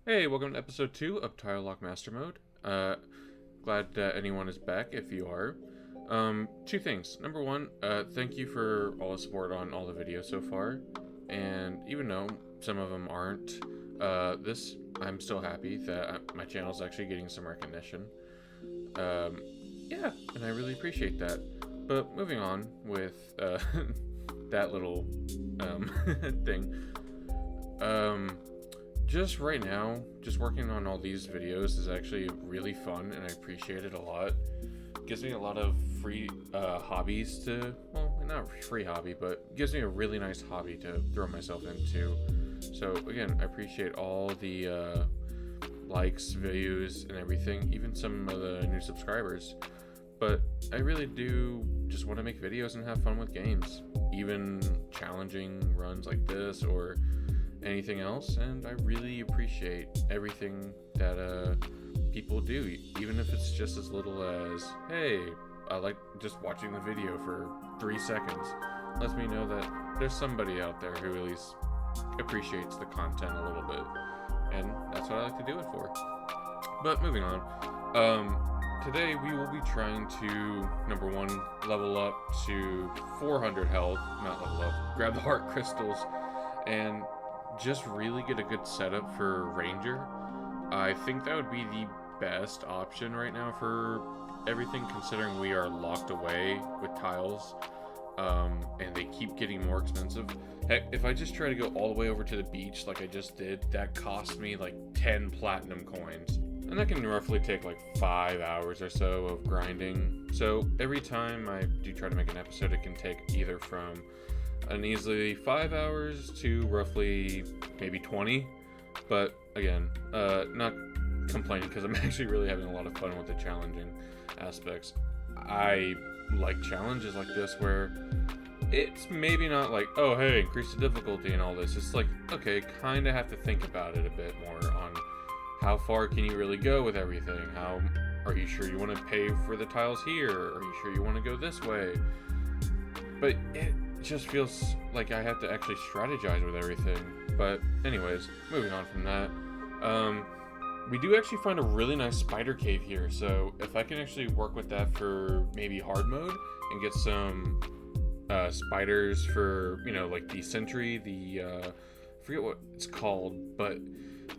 Hey, welcome to episode 2 of Tile Lock Master Mode. Glad anyone is back if you are. Two things. Number one, thank you for all the support on all the videos so far. And even though some of them aren't, I'm still happy that my channel's actually getting some recognition. Yeah, and I really appreciate that. But moving on with that little thing. Just right now, just working on all these videos is actually really fun, and I appreciate it a lot. It gives me a lot of free hobbies to, well, not free hobby, but gives me a really nice hobby to throw myself into. So again, I appreciate all the likes, views, and everything, even some of the new subscribers. But I really do just want to make videos and have fun with games, even challenging runs like this or anything else, and I really appreciate everything that people do, even if it's just as little as, hey, I like just watching the video for 3 seconds. Lets me know that there's somebody out there who at least appreciates the content a little bit, and that's what I like to do it for. But moving on, today we will be trying to, number one, level up to 400 health, not level up, grab the heart crystals, and just really get a good setup for Ranger. I think that would be the best option right now for everything, considering we are locked away with tiles, and they keep getting more expensive. Heck, if I just try to go all the way over to the beach like I just did, that cost me like 10 platinum coins. And that can roughly take like 5 hours or so of grinding. So every time I do try to make an episode, it can take either from an easily 5 hours to roughly maybe 20. But again, not complaining, because I'm actually really having a lot of fun with the challenging aspects. I like challenges like this where it's maybe not like, oh hey, increase the difficulty and all this. It's like, okay, kind of have to think about it a bit more on how far can you really go with everything. How are you sure you want to pay for the tiles here? Are you sure you want to go this way? But it just feels like I have to actually strategize with everything. But anyways, moving on from that, we do actually find a really nice spider cave here. So if I can actually work with that for maybe hard mode and get some spiders for, you know, like the sentry, I forget what it's called, but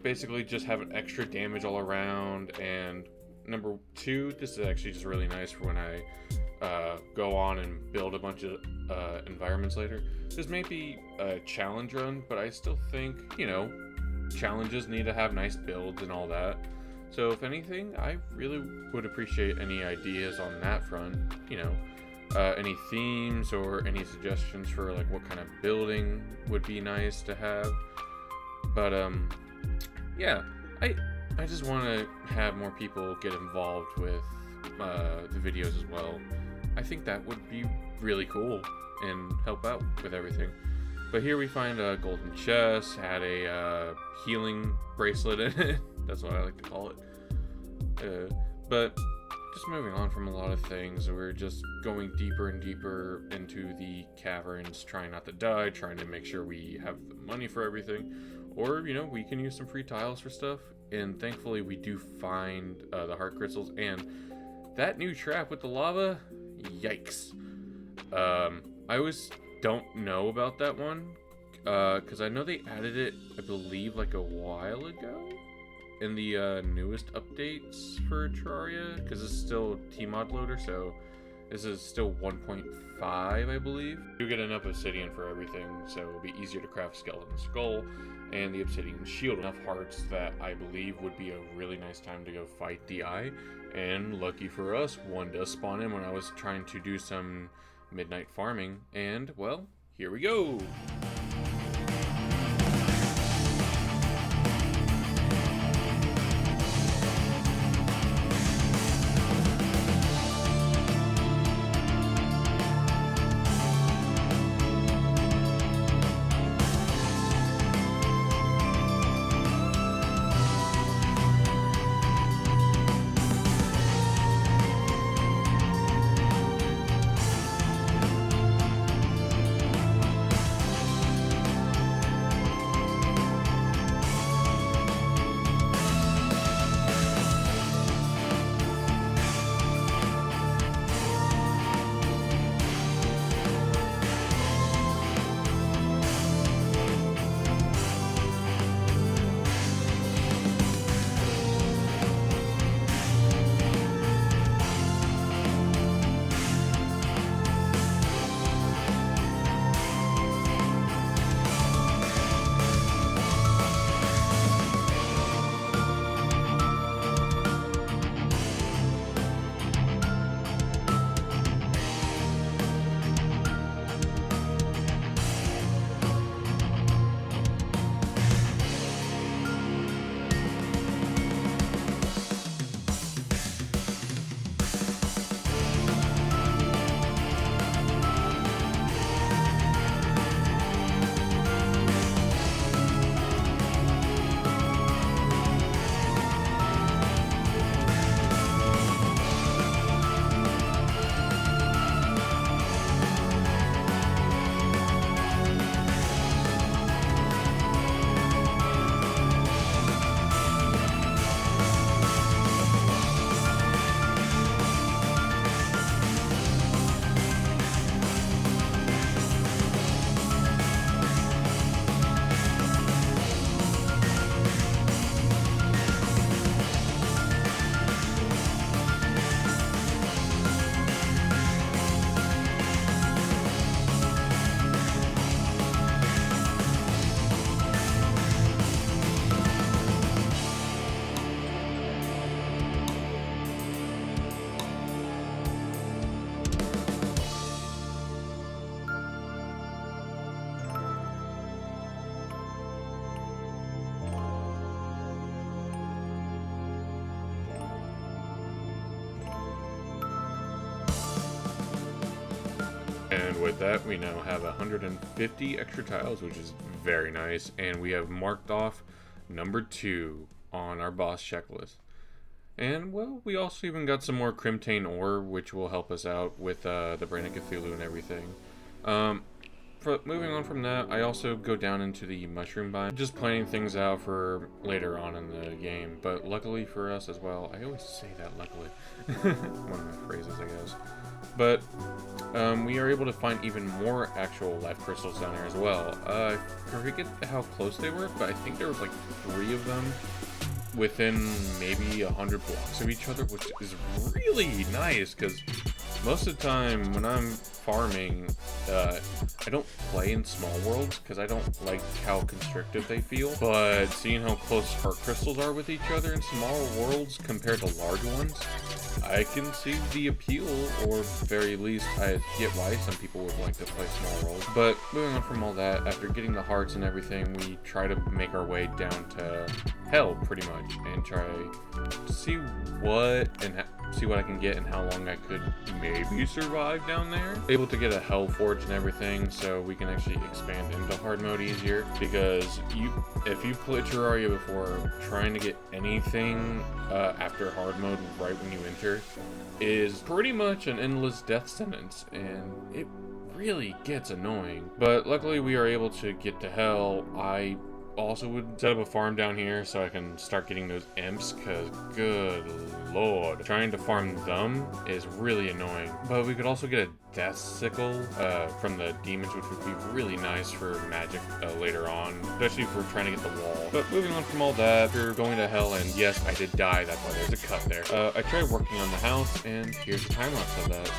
basically just have an extra damage all around. And number two, this is actually just really nice for when I go on and build a bunch of environments later. This may be a challenge run, but I still think, you know, challenges need to have nice builds and all that. So if anything, I really would appreciate any ideas on that front, you know, any themes or any suggestions for like what kind of building would be nice to have. But yeah, I just want to have more people get involved with the videos as well. I think that would be really cool and help out with everything. But here we find a golden chest, had a healing bracelet in it. That's what I like to call it. But just moving on from a lot of things, we're just going deeper and deeper into the caverns, trying not to die, trying to make sure we have the money for everything. Or, you know, we can use some free tiles for stuff. And thankfully we do find the heart crystals. And that new trap with the lava, yikes. I don't know about that one, because I know they added it, I believe, like a while ago in the newest updates for Terraria, because it's still Tmod loader, so this is still 1.5, I believe. You get enough obsidian for everything, so it'll be easier to craft skeleton skull and the obsidian shield. Enough hearts that I believe would be a really nice time to go fight DI, and lucky for us, one does spawn in when I was trying to do some midnight farming, and well, here we go. And with that, we now have 150 extra tiles, which is very nice. And we have marked off number 2 on our boss checklist. And, well, we also even got some more Crimtane ore, which will help us out with the Brain of Cthulhu and everything. Moving on from that, I also go down into the mushroom biome, just planning things out for later on in the game. But luckily for us as well, I always say that luckily, one of my phrases, I guess. But we are able to find even more actual life crystals down there as well. I forget how close they were, but I think there was like 3 of them within maybe 100 blocks of each other, which is really nice, because most of the time when I'm farming, I don't play in small worlds because I don't like how constrictive they feel, but seeing how close heart crystals are with each other in smaller worlds compared to large ones, I can see the appeal, or very least I get why some people would like to play small worlds. But moving on from all that, after getting the hearts and everything, we try to make our way down to hell pretty much, and try to see what I can get and how long I could maybe survive down there. Able to get a hell forge and everything, so we can actually expand into hard mode easier, because if you played Terraria before, trying to get anything after hard mode right when you enter is pretty much an endless death sentence, and it really gets annoying. But luckily we are able to get to hell. I also would set up a farm down here so I can start getting those imps, because good lord, trying to farm them is really annoying. But we could also get a death sickle from the demons, which would be really nice for magic later on, especially if we're trying to get the wall. But moving on from all that, we're going to hell, and yes, I did die. That's why there's a cut there. I tried working on the house, and here's the time lapse of that.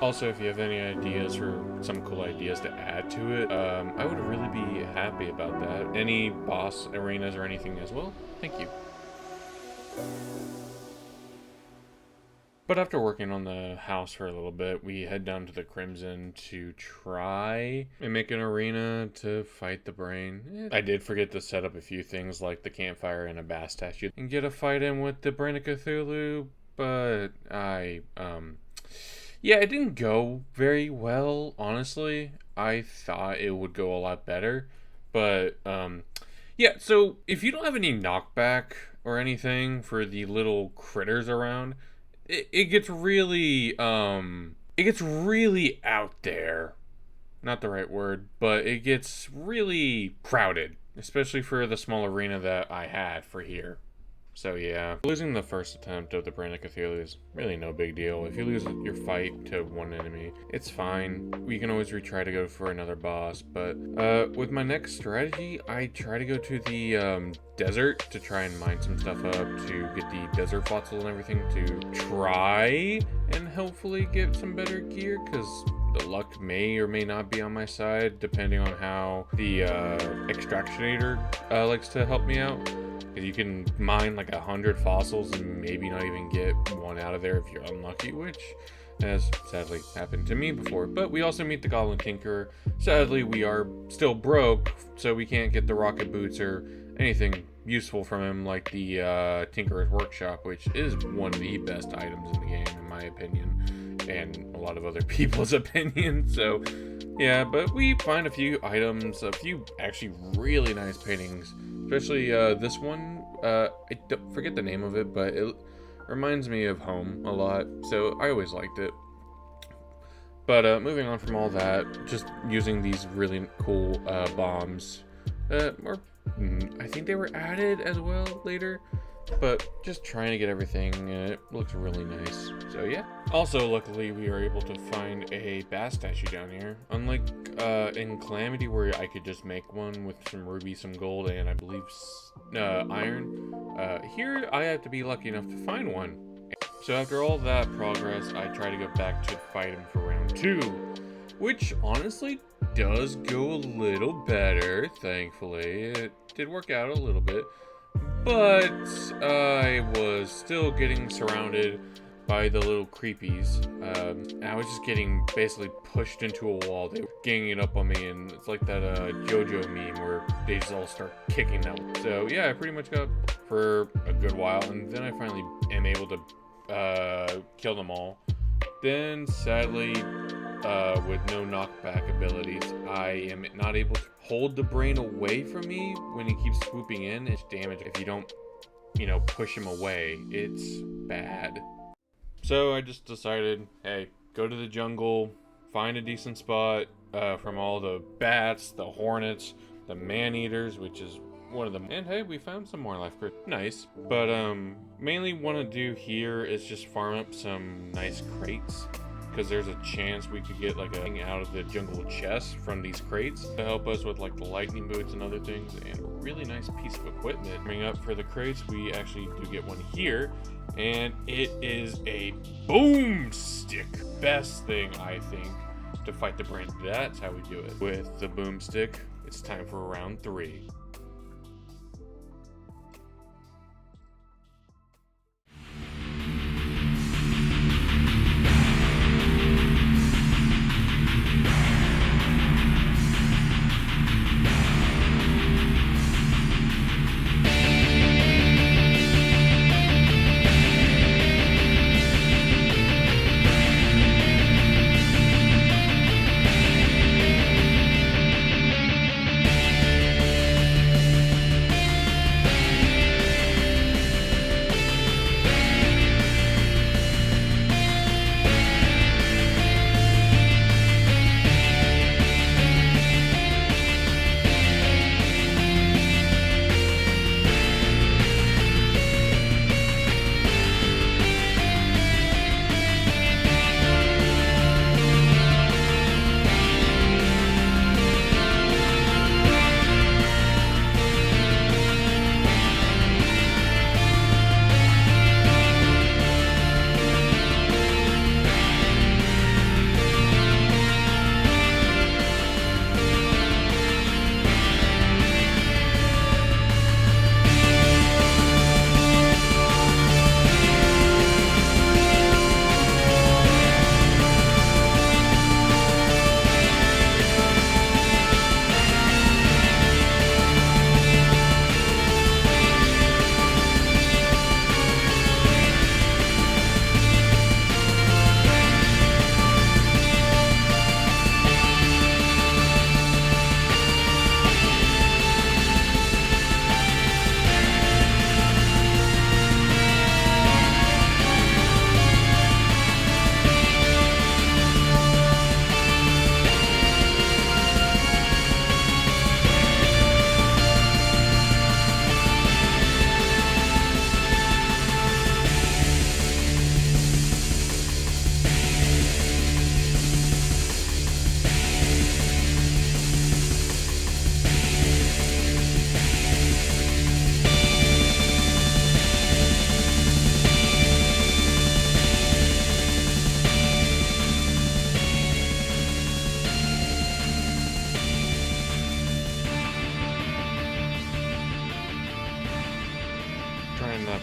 Also, if you have any ideas for some cool ideas to add to it, I would really be happy about that. Any boss arenas or anything as well, thank you. But after working on the house for a little bit, we head down to the Crimson to try and make an arena to fight the brain. I did forget to set up a few things like the campfire and a bass statue and get a fight in with the Brain of Cthulhu, but yeah, it didn't go very well, honestly. I thought it would go a lot better, but yeah, so if you don't have any knockback or anything for the little critters around, it gets really out there. Not the right word, but it gets really crowded. especially for the small arena that I had for here. So yeah, losing the first attempt of the Brand of Cthulhu is really no big deal. If you lose your fight to one enemy, it's fine. We can always retry to go for another boss. But with my next strategy, I try to go to the desert to try and mine some stuff up to get the desert fossil and everything to try and hopefully get some better gear, because the luck may or may not be on my side depending on how the extractionator likes to help me out. You can mine like 100 fossils and maybe not even get one out of there if you're unlucky, which has sadly happened to me before. But we also meet the Goblin Tinkerer. Sadly, we are still broke, so we can't get the rocket boots or anything useful from him like the Tinkerer's Workshop, which is one of the best items in the game in my opinion, and a lot of other people's opinion. So yeah, but we find a few items, a few actually really nice paintings. Especially this one, I don't forget the name of it, but it reminds me of home a lot, so I always liked it. But moving on from all that, just using these really cool bombs, or I think they were added as well later, but just trying to get everything, it looks really nice. So yeah. Also, luckily, we are able to find a bass statue down here. Unlike in Calamity, where I could just make one with some ruby, some gold, and I believe iron, here I have to be lucky enough to find one. So after all that progress, I try to go back to fight him for round 2, which honestly does go a little better, thankfully. It did work out a little bit. But I was still getting surrounded by the little creepies. I was just getting basically pushed into a wall. They were ganging up on me, and it's like that JoJo meme where they just all start kicking them. So yeah, I pretty much got up for a good while, and then I finally am able to kill them all. Then sadly, with no knockback abilities, I am not able to hold the brain away from me when he keeps swooping in. It's damage if you don't, push him away. It's bad. So I just decided, hey, go to the jungle, find a decent spot from all the bats, the hornets, the man-eaters, which is one of them. And hey, we found some more life crypts. Nice. But mainly want to do here is just farm up some nice crates, because there's a chance we could get like a thing out of the jungle chest from these crates to help us with like the lightning boots and other things, and a really nice piece of equipment. Coming up for the crates, we actually do get one here, and it is a boomstick. Best thing, I think, to fight the brand. That's how we do it. With the boomstick, it's time for round 3.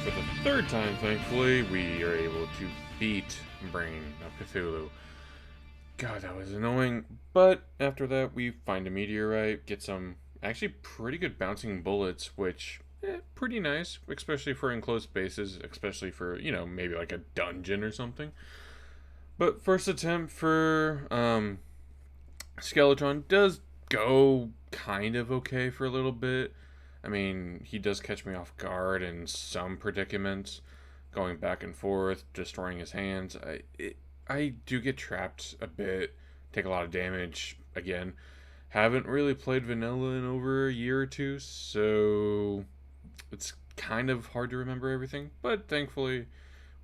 for the third time, thankfully, we are able to beat Brain of Cthulhu. God, that was annoying. But after that, we find a meteorite, get some actually pretty good bouncing bullets, which, pretty nice, especially for enclosed spaces, especially for, maybe like a dungeon or something. But first attempt for Skeletron does go kind of okay for a little bit. I mean, he does catch me off guard in some predicaments, going back and forth, destroying his hands. I do get trapped a bit, take a lot of damage. Again, haven't really played vanilla in over a year or two, so it's kind of hard to remember everything. But thankfully,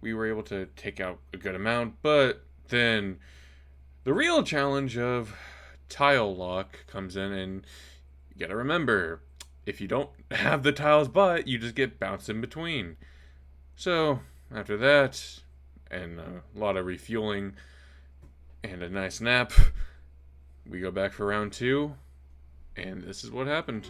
we were able to take out a good amount. But then the real challenge of tile lock comes in, and you gotta remember, if you don't have the tiles but you just get bounced in between. So after that, and a lot of refueling and a nice nap, we go back for round 2, and this is what happened.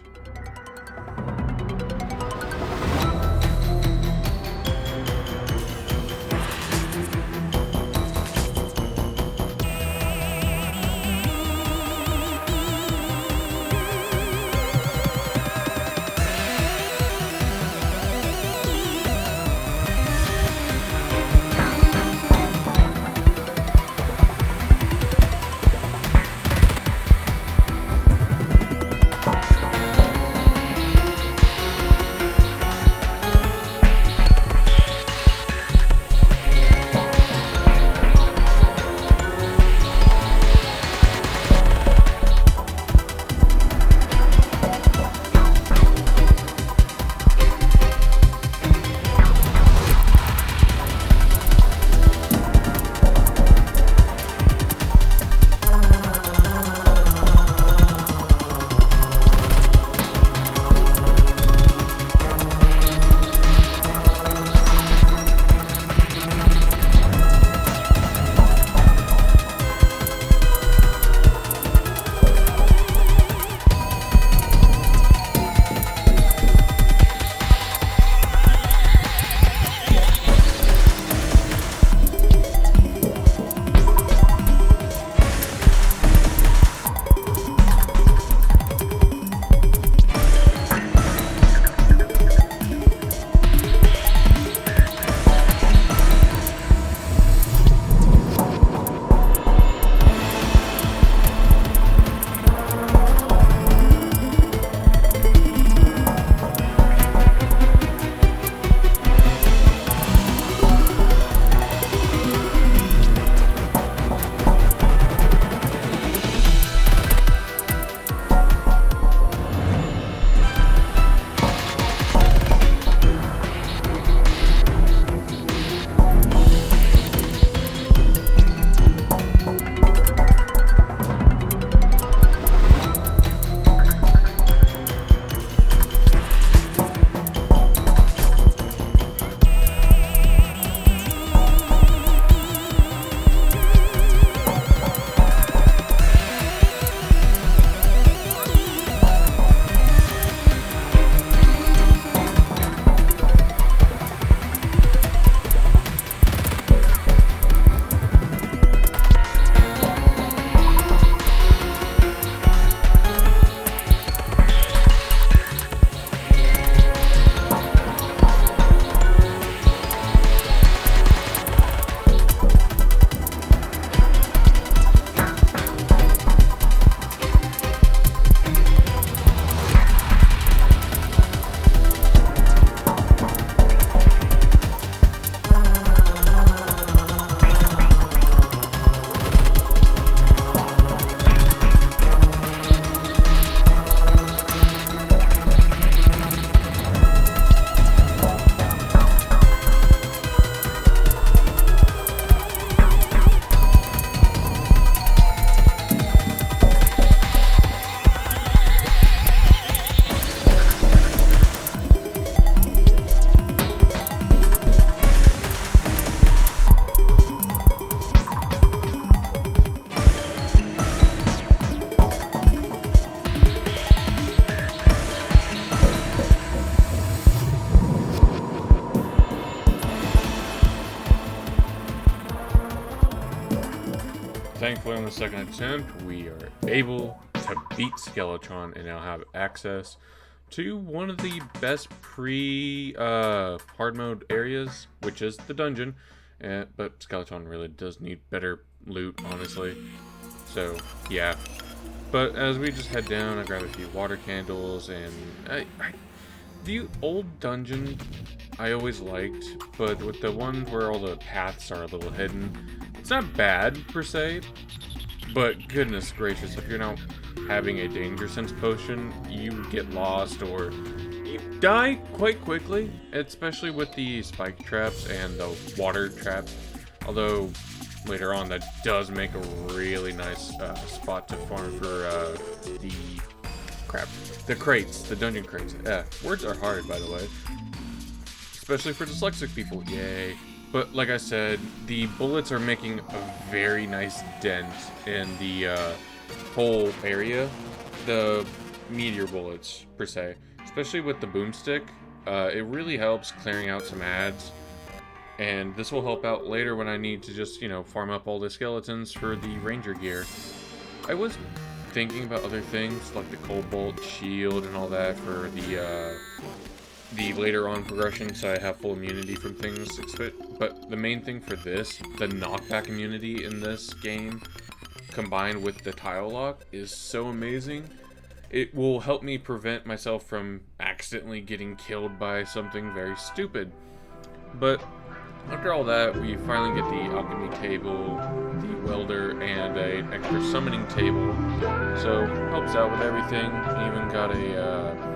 thankfully on the second attempt, we are able to beat Skeletron and now have access to one of the best hard mode areas, which is the dungeon. But Skeletron really does need better loot, honestly. So, yeah. But as we just head down, I grab a few water candles, and the old dungeon I always liked, but with the one where all the paths are a little hidden, it's not bad per se, but goodness gracious, if you're not having a danger sense potion, you get lost or you die quite quickly, especially with the spike traps and the water traps. Although later on that does make a really nice spot to farm for the crates, the dungeon crates. Words are hard, by the way, especially for dyslexic people. Yay. But like I said, the bullets are making a very nice dent in the whole area. The meteor bullets, per se. Especially with the boomstick. It really helps clearing out some ads. And this will help out later when I need to just, farm up all the skeletons for the ranger gear. I was thinking about other things, like the cobalt shield and all that for the later on progression, so I have full immunity from things. But the main thing for this, the knockback immunity in this game, combined with the tile lock, is so amazing. It will help me prevent myself from accidentally getting killed by something very stupid. But after all that, we finally get the alchemy table, the welder, and an extra summoning table. So helps out with everything. Even got a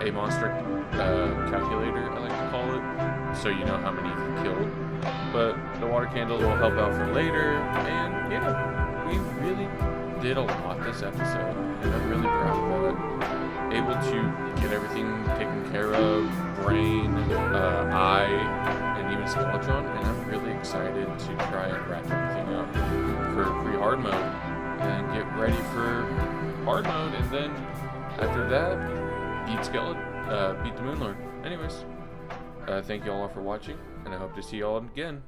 a monster calculator, I like to call it, so you know how many you've killed. But the water candles will help out for later, and yeah, we really did a lot this episode, and I'm really proud of that. Able to get everything taken care of, brain, eye, and even Skeletron, and I'm really excited to try and wrap everything up for pre-hard mode, and get ready for hard mode, and then after that, beat the Moonlord. Anyways, thank you all for watching, and I hope to see you all again.